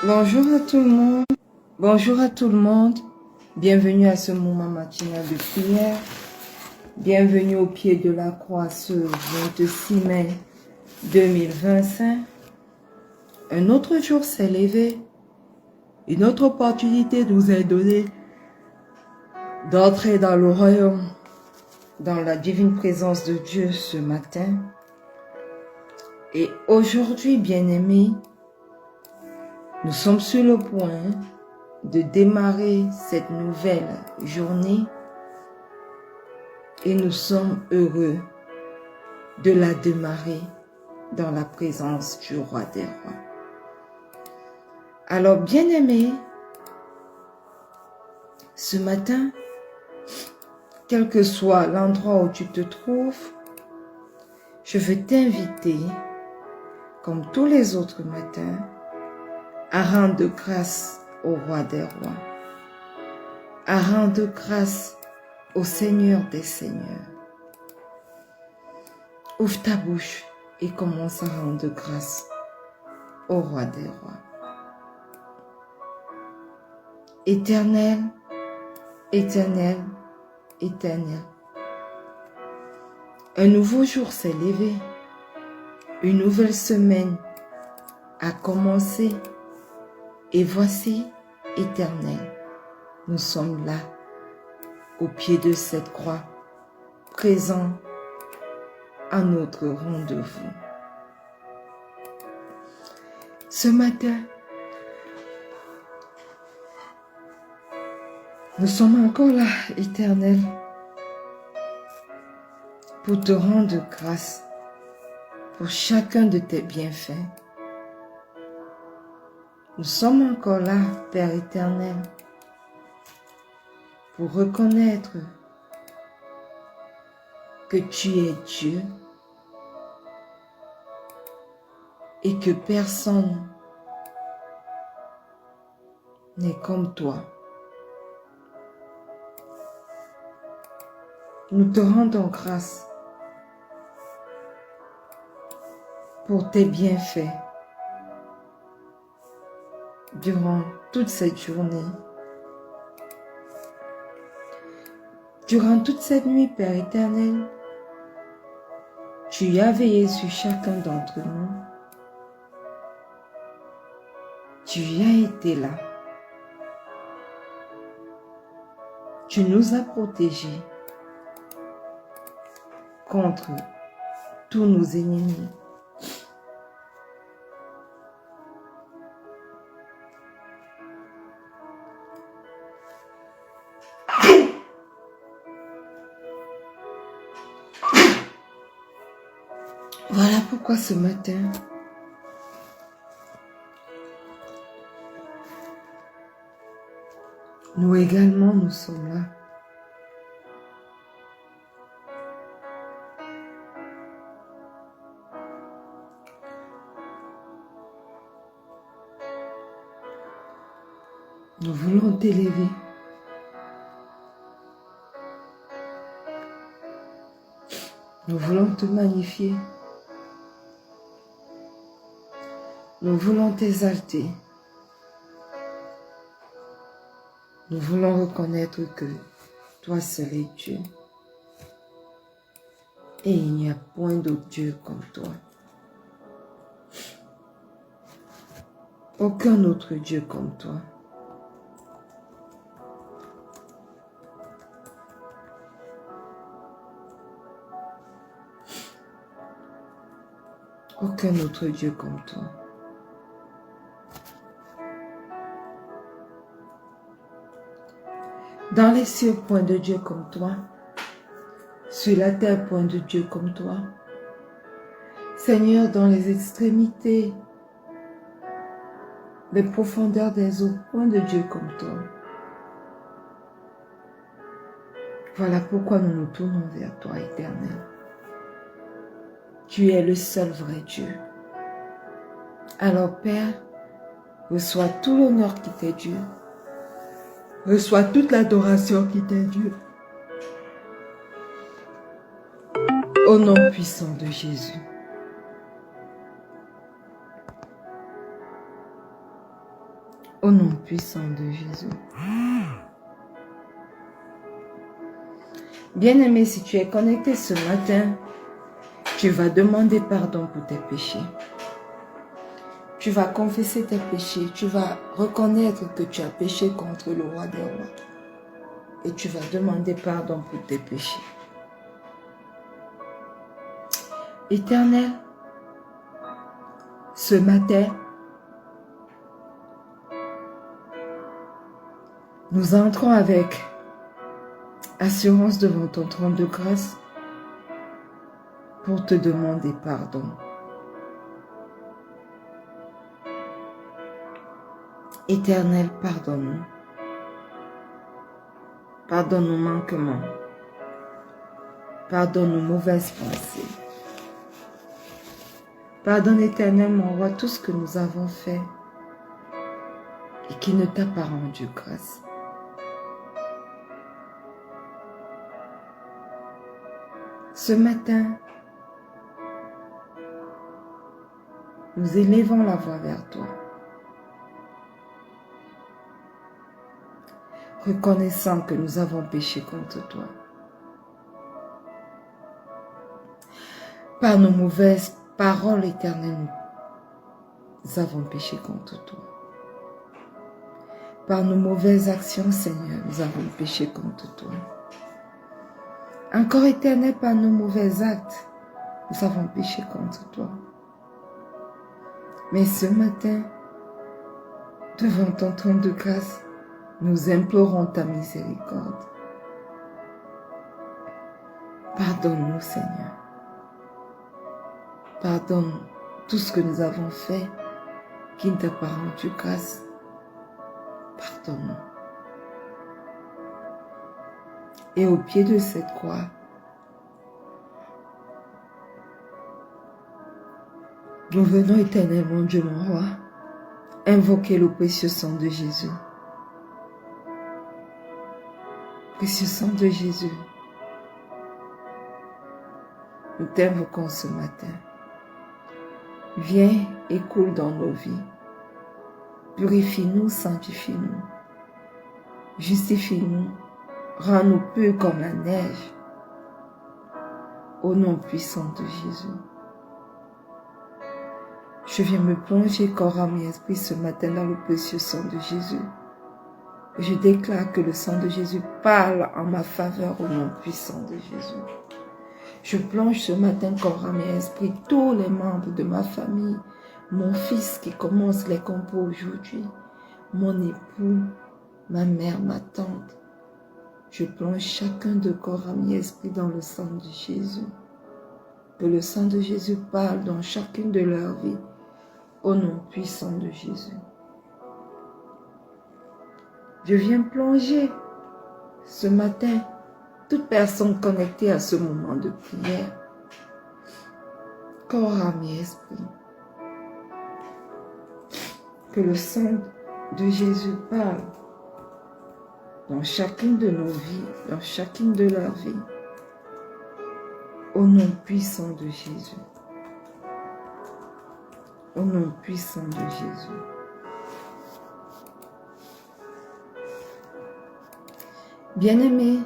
Bonjour à tout le monde. Bonjour à tout le monde. Bienvenue à ce moment matinal de prière. Bienvenue au pied de la croix ce 26 mai 2025. Un autre jour s'est levé. Une autre opportunité nous est donnée d'entrer dans le royaume, dans la divine présence de Dieu ce matin. Et aujourd'hui, bien-aimés, nous sommes sur le point de démarrer cette nouvelle journée et nous sommes heureux de la démarrer dans la présence du roi des rois. Alors, bien-aimés, ce matin, quel que soit l'endroit où tu te trouves, je veux t'inviter, comme tous les autres matins, à rendre grâce au roi des rois, à rendre grâce au Seigneur des seigneurs. Ouvre ta bouche et commence à rendre grâce au roi des rois. Éternel, éternel, éternel. Un nouveau jour s'est levé, une nouvelle semaine a commencé et voici, éternel, nous sommes là, au pied de cette croix, présents à notre rendez-vous. Ce matin, nous sommes encore là, éternel, pour te rendre grâce pour chacun de tes bienfaits. Nous sommes encore là, Père éternel, pour reconnaître que tu es Dieu et que personne n'est comme toi. Nous te rendons grâce pour tes bienfaits durant toute cette journée. Durant toute cette nuit, Père éternel, tu as veillé sur chacun d'entre nous. Tu as été là. Tu nous as protégés contre tous nos ennemis. Voilà pourquoi ce matin, nous également, nous sommes là. Nous voulons t'élever. Nous voulons te magnifier. Nous voulons t'exalter. Nous voulons reconnaître que toi seul es Dieu. Et il n'y a point d'autre Dieu comme toi. Aucun autre Dieu comme toi. Aucun autre Dieu comme toi. Dans les cieux, point de Dieu comme toi. Sur la terre, point de Dieu comme toi. Seigneur, dans les extrémités, les profondeurs des eaux, point de Dieu comme toi. Voilà pourquoi nous nous tournons vers toi, éternel. Tu es le seul vrai Dieu. Alors, Père, reçois tout l'honneur qui t'est dû. Reçois toute l'adoration qui t'est due. Au nom puissant de Jésus. Au nom puissant de Jésus. Bien-aimé, si tu es connecté ce matin, tu vas demander pardon pour tes péchés. Tu vas confesser tes péchés. Tu vas reconnaître que tu as péché contre le roi des rois. Et tu vas demander pardon pour tes péchés. Éternel, ce matin, nous entrons avec assurance devant ton trône de grâce pour te demander pardon. Éternel, pardonne-nous. Pardonne nos manquements. Pardonne nos mauvaises pensées. Pardonne, Éternel, mon roi, tout ce que nous avons fait et qui ne t'a pas rendu grâce. Ce matin, nous élevons la voix vers toi, reconnaissant que nous avons péché contre toi. Par nos mauvaises paroles, Éternel, nous avons péché contre toi. Par nos mauvaises actions, Seigneur, nous avons péché contre toi. Encore, Éternel, par nos mauvais actes, nous avons péché contre toi. Mais ce matin, devant ton trône de grâce, nous implorons ta miséricorde. Pardonne-nous, Seigneur. Pardonne tout ce que nous avons fait qui ne t'a pas rendu grâce. Pardonne-nous. Et au pied de cette croix, nous venons, Éternel, mon Dieu, mon roi, invoquer le précieux sang de Jésus. Précieux sang de Jésus, nous t'invoquons ce matin. Viens et coule dans nos vies. Purifie-nous, sanctifie-nous. Justifie-nous. Rends-nous purs comme la neige. Au nom puissant de Jésus. Je viens me plonger corps, âme et esprit ce matin dans le précieux sang de Jésus. Je déclare que le sang de Jésus parle en ma faveur au nom puissant de Jésus. Je plonge ce matin corps, âme et esprit tous les membres de ma famille, mon fils qui commence les compos aujourd'hui, mon époux, ma mère, ma tante. Je plonge chacun de corps, âme et esprit dans le sang de Jésus. Que le sang de Jésus parle dans chacune de leurs vies, au nom puissant de Jésus. Je viens plonger ce matin toute personne connectée à ce moment de prière, corps, âme et esprit. Que le sang de Jésus parle dans chacune de nos vies, dans chacune de leurs vies, au nom puissant de Jésus. Au nom puissant de Jésus. Bien-aimé,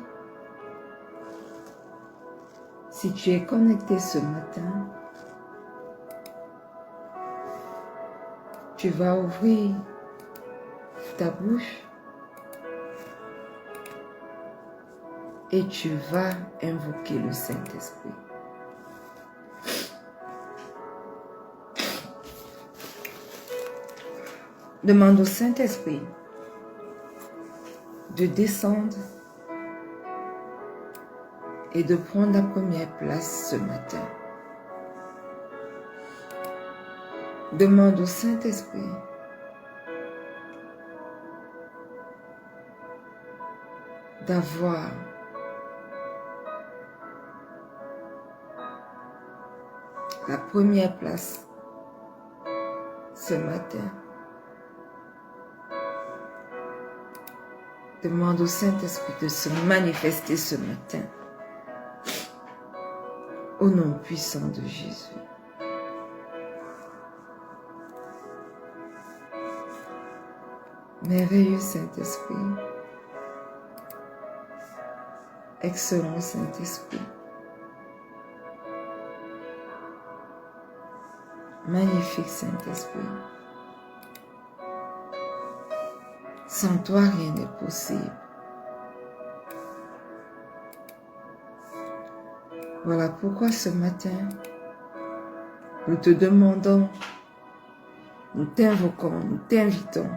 si tu es connecté ce matin, tu vas ouvrir ta bouche et tu vas invoquer le Saint-Esprit. Demande au Saint-Esprit de descendre et de prendre la première place ce matin. Demande au Saint-Esprit d'avoir la première place ce matin. Demande au Saint-Esprit de se manifester ce matin. Au nom puissant de Jésus. Merveilleux Saint-Esprit. Excellent Saint-Esprit. Magnifique Saint-Esprit. Sans toi, rien n'est possible. Voilà pourquoi ce matin, nous te demandons, nous t'invoquons, nous t'invitons.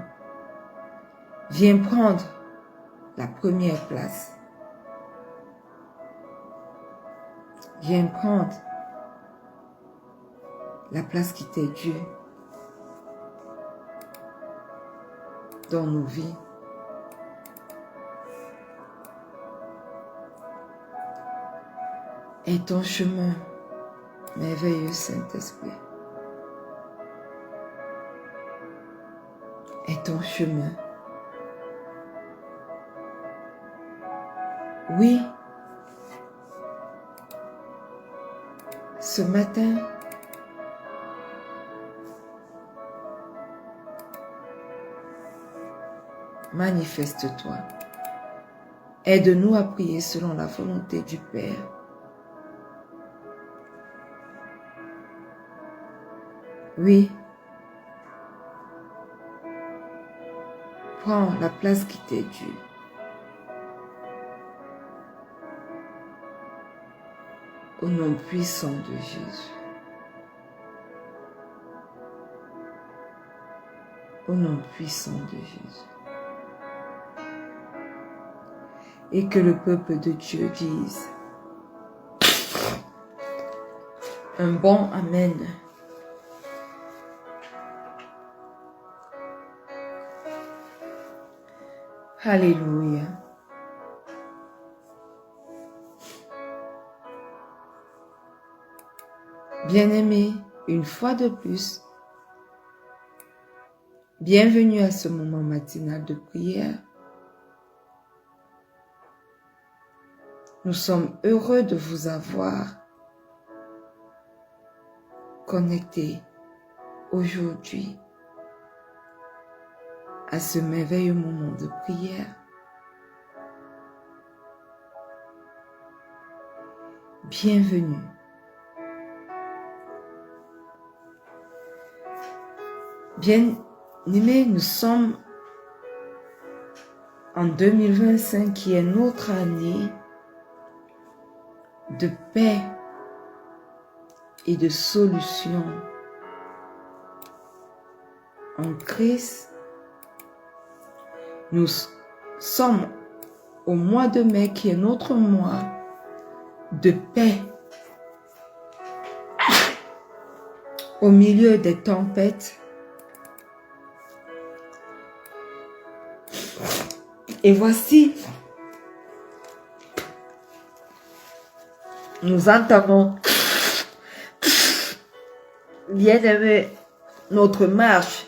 Viens prendre la première place. Viens prendre la place qui t'est due dans nos vies. Et ton chemin, merveilleux Saint-Esprit. Et ton chemin. Oui, ce matin, manifeste-toi. Aide-nous à prier selon la volonté du Père. Oui, prends la place qui t'est due. Au nom puissant de Jésus. Au nom puissant de Jésus. Et que le peuple de Dieu dise un bon Amen. Alléluia. Bien-aimés, une fois de plus, bienvenue à ce moment matinal de prière. Nous sommes heureux de vous avoir connectés aujourd'hui à ce merveilleux moment de prière. Bienvenue. Bien-aimés, nous sommes en 2025 qui est notre année de paix et de solution en Christ. Nous sommes au mois de mai qui est notre mois de paix au milieu des tempêtes. Et voici, nous entamons, bien-aimés, notre marche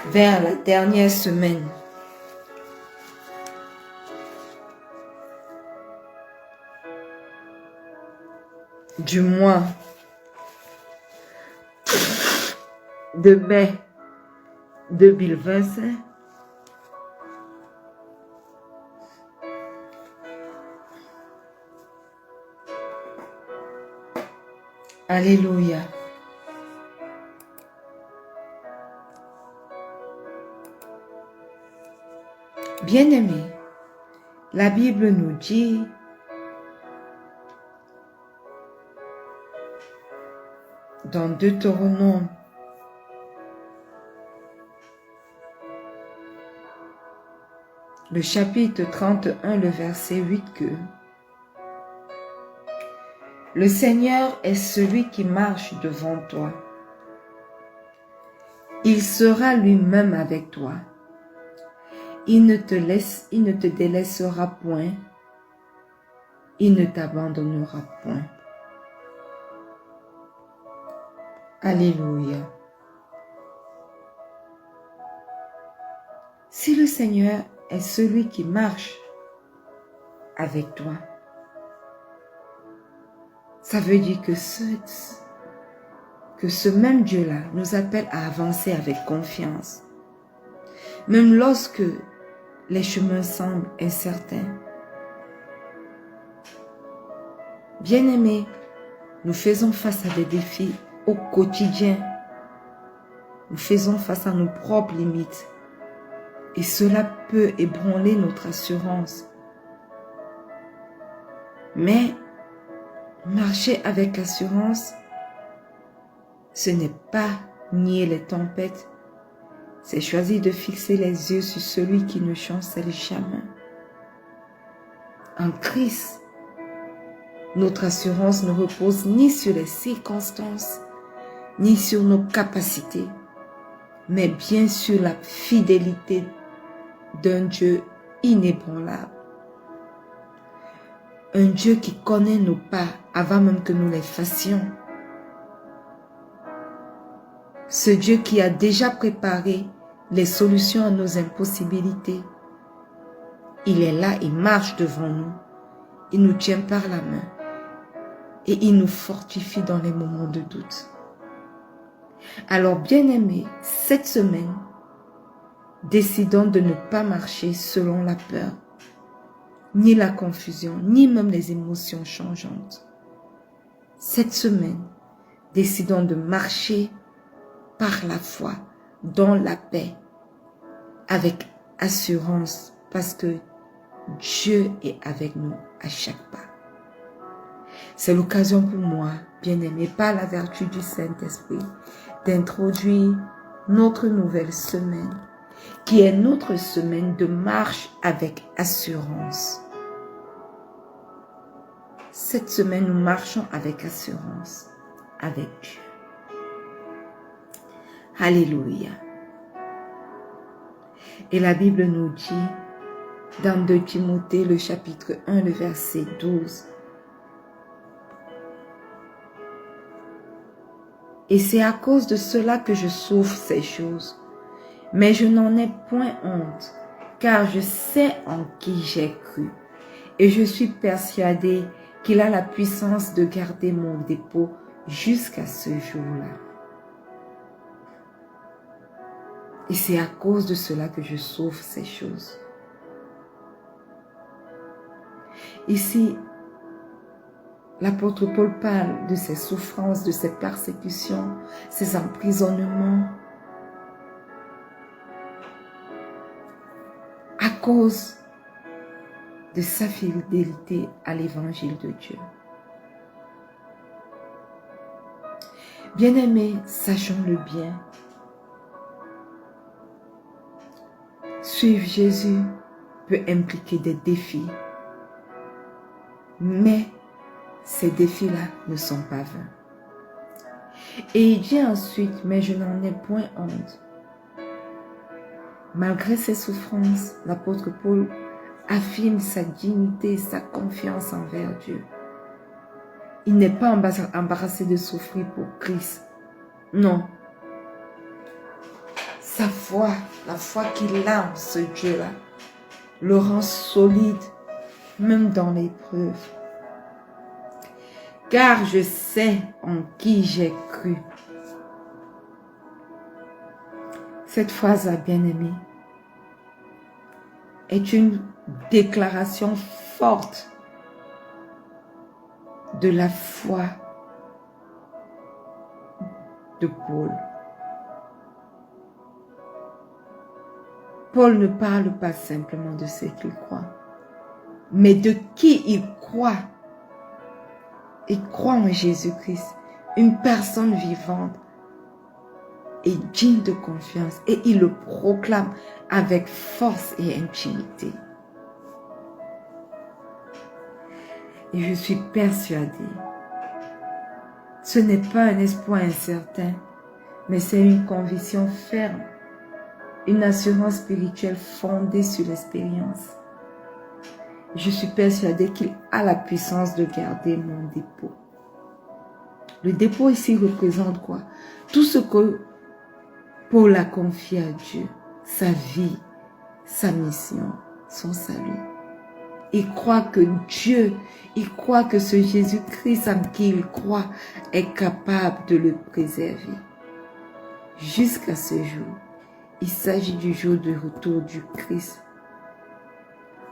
vers la dernière semaine du mois de mai 2025. Alléluia. Bien-aimés, la Bible nous dit dans Deutéronome le chapitre 31, le verset 8 que le Seigneur est celui qui marche devant toi. Il sera lui-même avec toi. Il ne te délaissera point. Il ne t'abandonnera point. Alléluia. Si le Seigneur est celui qui marche avec toi, ça veut dire que que ce même Dieu-là nous appelle à avancer avec confiance. Même lorsque les chemins semblent incertains. Bien-aimés, nous faisons face à des défis au quotidien. Nous faisons face à nos propres limites. Et cela peut ébranler notre assurance. Mais marcher avec assurance, ce n'est pas nier les tempêtes, c'est choisir de fixer les yeux sur celui qui ne chancelle jamais. En Christ, notre assurance ne repose ni sur les circonstances, ni sur nos capacités, mais bien sur la fidélité d'un Dieu inébranlable. Un Dieu qui connaît nos pas avant même que nous les fassions. Ce Dieu qui a déjà préparé les solutions à nos impossibilités. Il est là, il marche devant nous. Il nous tient par la main. Et il nous fortifie dans les moments de doute. Alors, bien-aimés, cette semaine, décidons de ne pas marcher selon la peur, ni la confusion, ni même les émotions changeantes. Cette semaine, décidons de marcher par la foi, dans la paix, avec assurance, parce que Dieu est avec nous à chaque pas. C'est l'occasion pour moi, bien-aimé, par la vertu du Saint-Esprit, d'introduire notre nouvelle semaine, qui est notre semaine de marche avec assurance. Cette semaine, nous marchons avec assurance, avec Dieu. Alléluia. Et la Bible nous dit, dans 2 Timothée, le chapitre 1, le verset 12, « Et c'est à cause de cela que je souffre ces choses. Mais je n'en ai point honte, car je sais en qui j'ai cru. Et je suis persuadé qu'il a la puissance de garder mon dépôt jusqu'à ce jour-là. Et c'est à cause de cela que je souffre ces choses. » Ici, l'apôtre Paul parle de ses souffrances, de ses persécutions, ses emprisonnements, à cause de sa fidélité à l'évangile de Dieu. Bien-aimés, sachons-le bien. Suivre Jésus peut impliquer des défis, mais ces défis-là ne sont pas vains. Et il dit ensuite, mais je n'en ai point honte. Malgré ses souffrances, l'apôtre Paul affirme sa dignité, sa confiance envers Dieu. Il n'est pas embarrassé de souffrir pour Christ. Non. Sa foi, la foi qu'il a en ce Dieu-là, le rend solide, même dans l'épreuve. Car je sais en qui j'ai cru. Cette phrase, bien-aimé, est une déclaration forte de la foi de Paul. Paul ne parle pas simplement de ce qu'il croit, mais de qui il croit. Il croit en Jésus-Christ, une personne vivante et digne de confiance, et il le proclame avec force et intimité. Et je suis persuadée, ce n'est pas un espoir incertain, mais c'est une conviction ferme, une assurance spirituelle fondée sur l'expérience. Je suis persuadée qu'il a la puissance de garder mon dépôt. Le dépôt ici représente quoi? Tout ce que Paul a confié à Dieu, sa vie, sa mission, son salut. Il croit que Dieu, il croit que ce Jésus-Christ en qui il croit est capable de le préserver. Jusqu'à ce jour, il s'agit du jour du retour du Christ.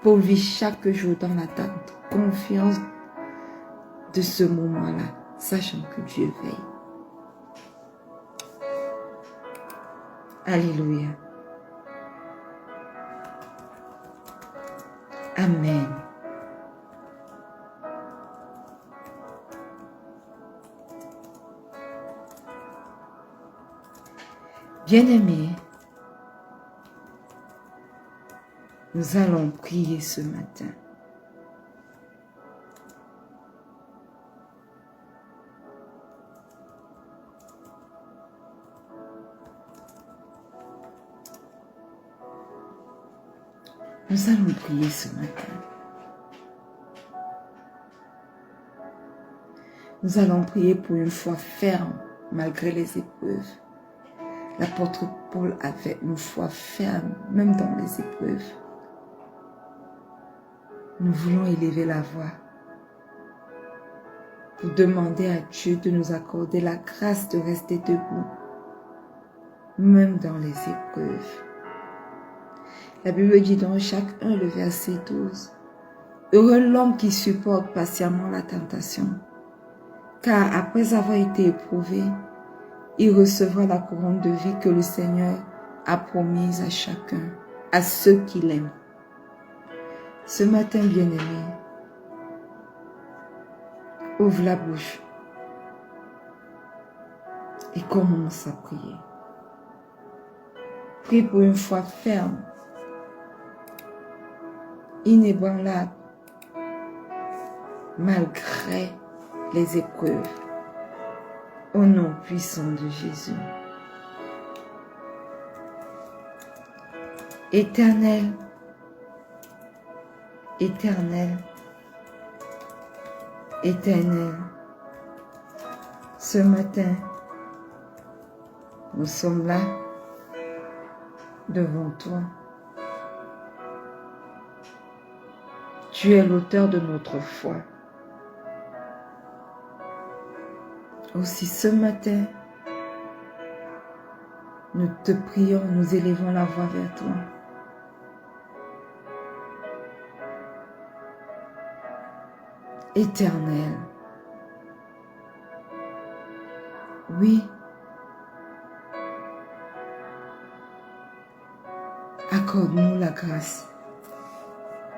Pour vivre chaque jour dans l'attente, confiance de ce moment-là, sachant que Dieu veille. Alléluia. Amen. Bien-aimés, nous allons prier ce matin. Nous allons prier ce matin. Nous allons prier pour une foi ferme malgré les épreuves. L'apôtre Paul avait une foi ferme même dans les épreuves. Nous voulons élever la voix pour demander à Dieu de nous accorder la grâce de rester debout, même dans les épreuves. La Bible dit dans Jacques 1, le verset 12, « Heureux l'homme qui supporte patiemment la tentation, car après avoir été éprouvé, il recevra la couronne de vie que le Seigneur a promise à chacun, à ceux qui l'aiment. » Ce matin, bien-aimé, ouvre la bouche et commence à prier. Prie pour une foi ferme, inébranlable, malgré les épreuves, au nom puissant de Jésus. Éternel, Éternel, Éternel, ce matin, nous sommes là, devant toi. Tu es l'auteur de notre foi. Aussi ce matin, nous te prions, nous élevons la voix vers toi. Éternel, oui, accorde-nous la grâce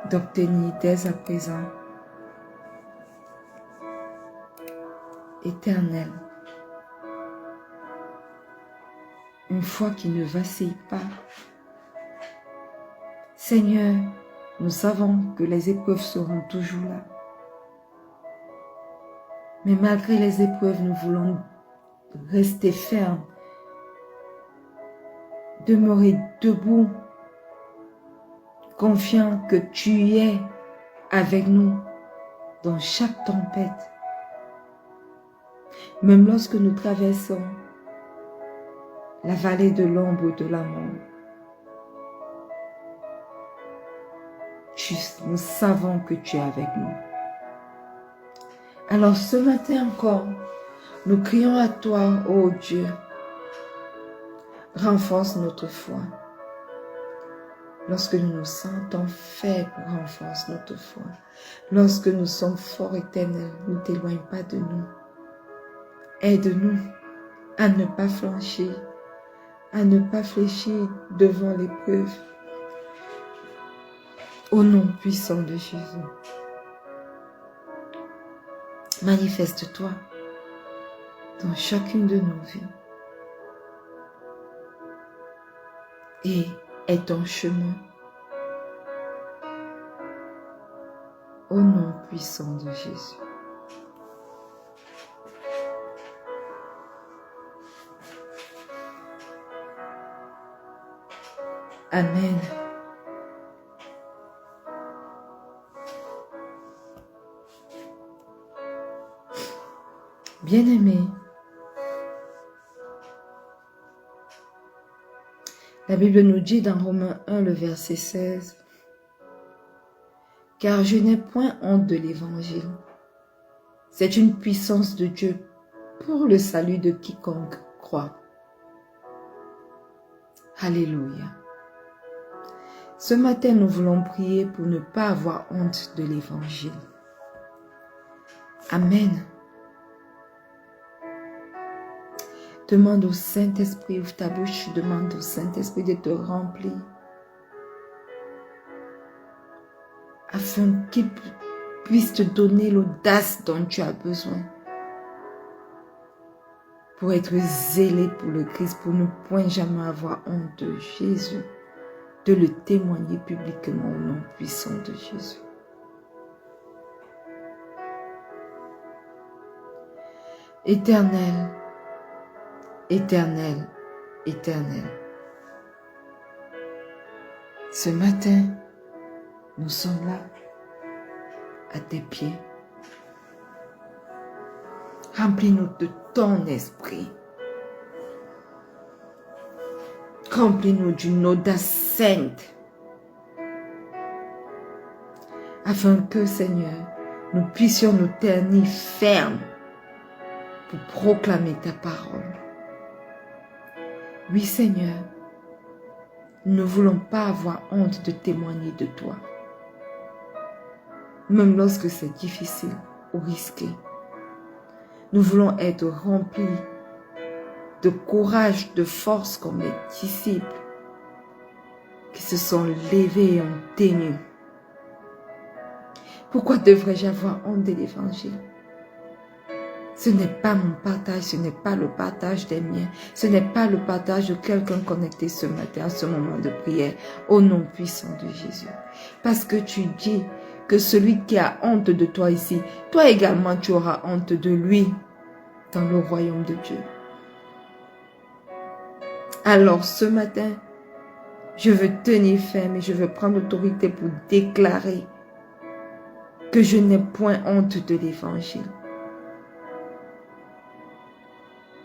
d'obtenir dès à présent, Éternel, une foi qui ne vacille pas. Seigneur, nous savons que les épreuves seront toujours là. Mais malgré les épreuves, nous voulons rester fermes, demeurer debout, confiant que tu es avec nous dans chaque tempête. Même lorsque nous traversons la vallée de l'ombre de la mort, nous savons que tu es avec nous. Alors ce matin encore, nous crions à toi, ô Dieu, renforce notre foi. Lorsque nous nous sentons faibles, renforce notre foi. Lorsque nous sommes forts, Éternel, ne t'éloigne pas de nous. Aide-nous à ne pas flancher, à ne pas fléchir devant l'épreuve. Au nom puissant de Jésus. Manifeste-toi dans chacune de nos vies et aie ton chemin au nom puissant de Jésus. Amen. Bien-aimés, la Bible nous dit dans Romains 1, le verset 16, car je n'ai point honte de l'évangile. C'est une puissance de Dieu pour le salut de quiconque croit. Alléluia. Ce matin, nous voulons prier pour ne pas avoir honte de l'évangile. Amen. Demande au Saint-Esprit, ouvre ta bouche, demande au Saint-Esprit de te remplir, afin qu'il puisse te donner l'audace dont tu as besoin pour être zélé pour le Christ, pour ne point jamais avoir honte de Jésus, de le témoigner publiquement au nom puissant de Jésus. Éternel, Éternel, Éternel, ce matin, nous sommes là, à tes pieds. Remplis-nous de ton esprit. Remplis-nous d'une audace sainte, afin que, Seigneur, nous puissions nous tenir fermes pour proclamer ta parole. Oui, Seigneur, nous ne voulons pas avoir honte de témoigner de toi, même lorsque c'est difficile ou risqué. Nous voulons être remplis de courage, de force comme les disciples qui se sont levés et ont tenu. Pourquoi devrais-je avoir honte de l'évangile? Ce n'est pas mon partage, ce n'est pas le partage des miens, ce n'est pas le partage de quelqu'un connecté ce matin à ce moment de prière, au nom puissant de Jésus. Parce que tu dis que celui qui a honte de toi ici, toi également tu auras honte de lui dans le royaume de Dieu. Alors ce matin, je veux tenir ferme et je veux prendre l'autorité pour déclarer que je n'ai point honte de l'évangile.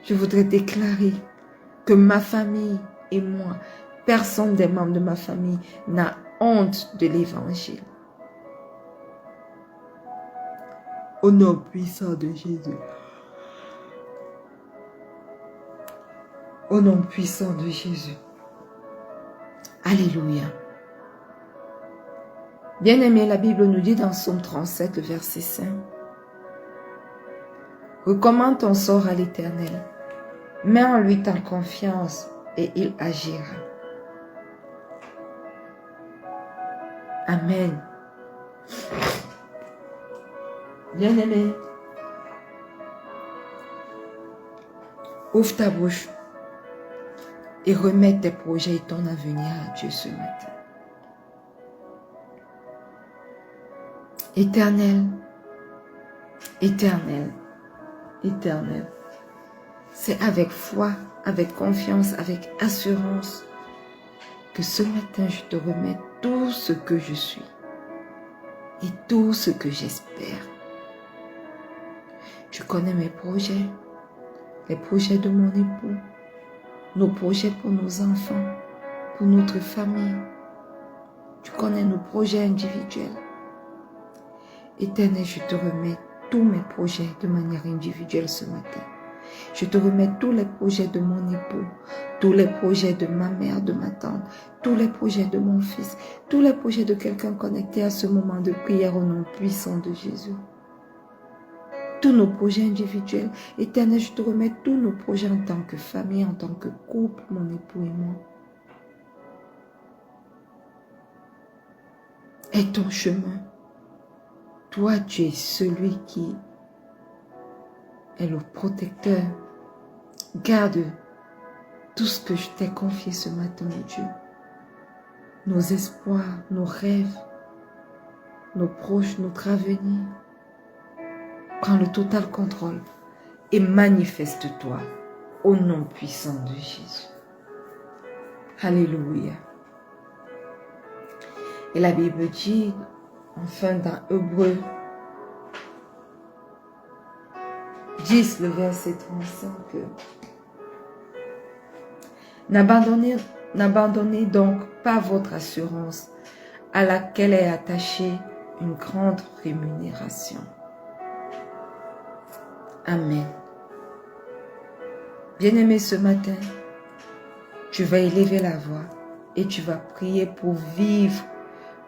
Je voudrais déclarer que ma famille et moi, personne des membres de ma famille n'a honte de l'évangile. Au nom puissant de Jésus. Au nom puissant de Jésus. Alléluia. Bien-aimé, la Bible nous dit dans Psaume 37, le verset 5. Recommande ton sort à l'Éternel. Mets en lui ta confiance et il agira. Amen. Bien-aimé, ouvre ta bouche et remets tes projets et ton avenir à Dieu ce matin. Éternel, Éternel, Éternel, c'est avec foi, avec confiance, avec assurance que ce matin je te remets tout ce que je suis et tout ce que j'espère. Tu connais mes projets, les projets de mon époux, nos projets pour nos enfants, pour notre famille. Tu connais nos projets individuels. Éternel, je te remets tous mes projets de manière individuelle ce matin. Je te remets tous les projets de mon époux, tous les projets de ma mère, de ma tante, tous les projets de mon fils, tous les projets de quelqu'un connecté à ce moment de prière au nom puissant de Jésus. Tous nos projets individuels. Éternel, je te remets tous nos projets en tant que famille, en tant que couple, mon époux et moi. Et ton chemin. Toi, tu es celui qui est le protecteur. Garde tout ce que je t'ai confié ce matin, mon Dieu. Nos espoirs, nos rêves, nos proches, notre avenir. Prends le total contrôle et manifeste-toi au nom puissant de Jésus. Alléluia. Et la Bible dit, enfin dans Hébreux 10, le verset 35, que n'abandonnez donc pas votre assurance à laquelle est attachée une grande rémunération. Amen. Bien-aimé, ce matin, tu vas élever la voix et tu vas prier pour vivre,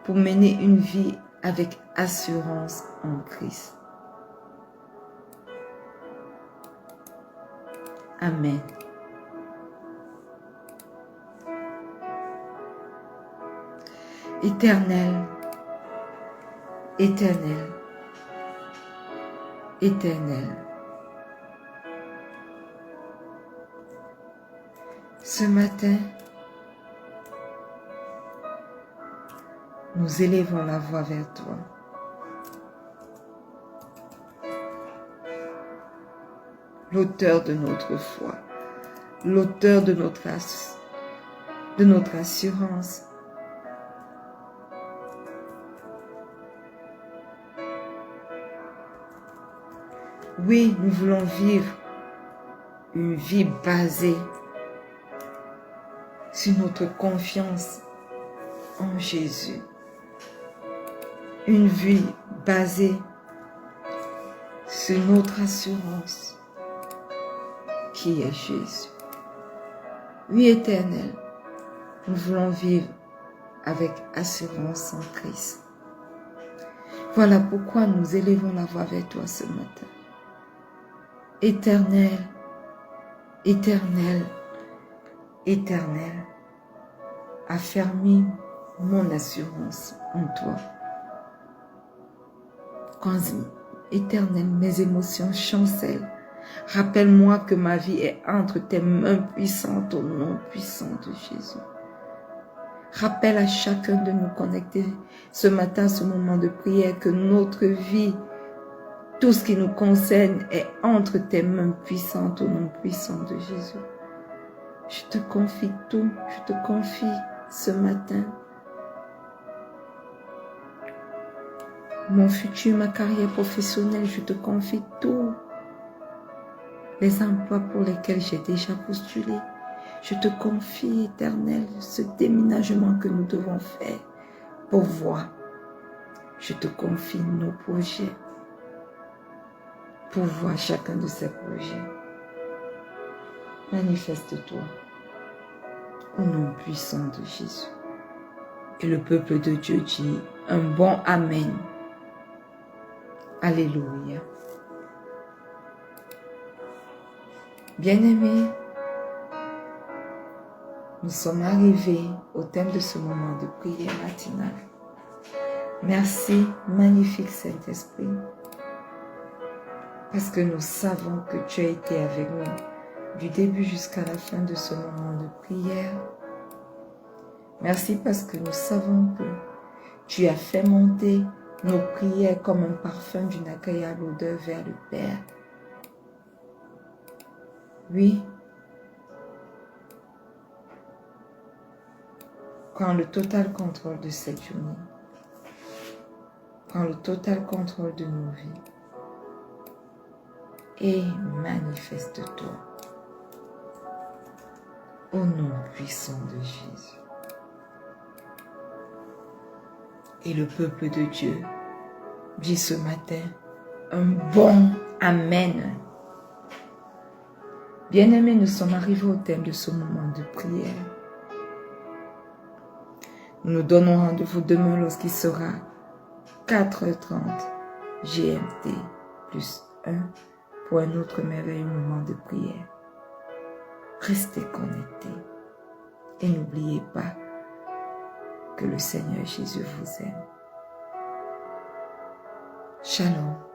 pour mener une vie avec assurance en Christ. Amen. Éternel, éternel, éternel. Ce matin, nous élevons la voix vers toi. L'auteur de notre foi, l'auteur de notre assurance. Oui, nous voulons vivre une vie basée sur notre confiance en Jésus. Une vie basée sur notre assurance qui est Jésus. Oui, Éternel, nous voulons vivre avec assurance en Christ. Voilà pourquoi nous élevons la voix vers toi ce matin. Éternel, éternel, éternel, affermis mon assurance en toi. Quand, éternel, mes émotions chancellent, rappelle-moi que ma vie est entre tes mains puissantes au nom puissant de Jésus. Rappelle à chacun de nous connecter ce matin, ce moment de prière, que notre vie, tout ce qui nous concerne est entre tes mains puissantes au nom puissant de Jésus. Je te confie tout, je te confie ce matin mon futur, ma carrière professionnelle, je te confie tout. Les emplois pour lesquels j'ai déjà postulé, je te confie, Éternel, ce déménagement que nous devons faire pour voir. Je te confie nos projets, pour voir chacun de ces projets. Manifeste-toi au nom puissant de Jésus. Et le peuple de Dieu dit un bon Amen. Alléluia. Bien-aimés, nous sommes arrivés au thème de ce moment de prière matinale. Merci, magnifique Saint-Esprit, parce que nous savons que tu as été avec nous du début jusqu'à la fin de ce moment de prière. Merci parce que nous savons que tu as fait monter nos prières comme un parfum d'une agréable odeur vers le Père. Oui, prends le total contrôle de cette journée. Prends le total contrôle de nos vies. Et manifeste-toi au nom puissant de Jésus. Et le peuple de Dieu dit ce matin un bon Amen. Bien-aimés, nous sommes arrivés au thème de ce moment de prière. Nous nous donnons rendez-vous demain lorsqu'il sera 4h30 GMT plus 1 pour un autre merveilleux moment de prière. Restez connectés et n'oubliez pas que le Seigneur Jésus vous aime. Shalom.